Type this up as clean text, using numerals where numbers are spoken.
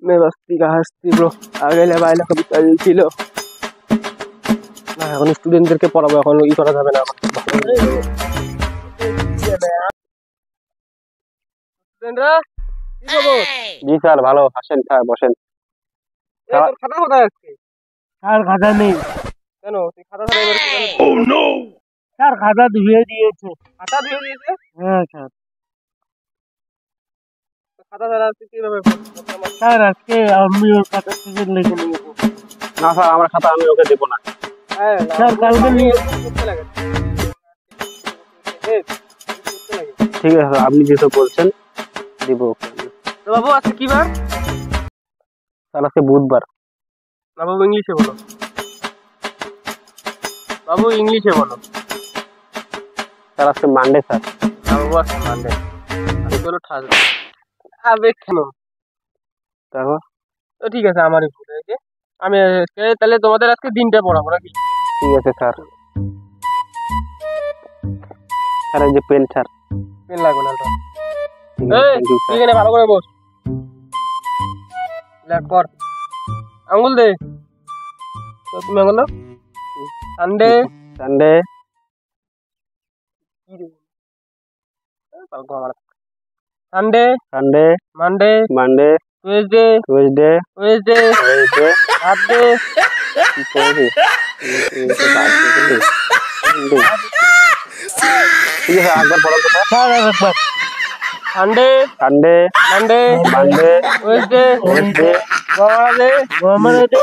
मैं बस्ती का हस्ती ब्रो आगे বাইরে কবিতা ছিল না এখন স্টুডেন্টদেরকে পড়াবো এখন ই করা যাবে না স্টুডেন্টরা কি খবর জি স্যার ভালো আসেন স্যার বসেন তোর খাতা কোথায় আছে স্যার খাতা নেই কেন তুই খাতা ধরে এবার ও নো স্যার খাতা ধুয়ে দিয়েছে খাতা ধুয়ে দিয়েছে হ্যাঁ স্যার খাতা ধরে আছে কিভাবে স্যার আজকে আমি ওর খাতা থেকে লিখে নিব না স্যার আমার খাতা আমি ওকে দেব না হ্যাঁ স্যার কালকে নিয়ে করতে লাগে ঠিক আছে স্যার আপনি যেটা বলছেন দেব তো বাবু আজকে কি বার স্যার আজকে বুধবার না বাবু ইংলিশে বলো বাবু ইংলিশে বলো স্যার আজকে মানডে স্যার না বাবু আজকে মানডে আজকে হলো থার্সডে আবে কেন তারপর তো ঠিক আছে আমারই ভুল হয়েছে আমি তাহলে তোমাদের আজকে দিনটা পড়াবো নাকি ঠিক আছে স্যার স্যার এই যে পেন স্যার পেন লাগবে না ঠিক আছে ভালো করে বস লেখ কর আঙ্গুল দে তো তুমি আঙ্গুল দাও Sunday Sunday Sunday Sunday Monday Monday Tuesday Tuesday Wednesday Wednesday Thursday কি করবে ঠিক আছে একবার পড়ার কথা স্যার একবার Sunday Sunday Monday Monday Wednesday Wednesday গমাদে গমাদে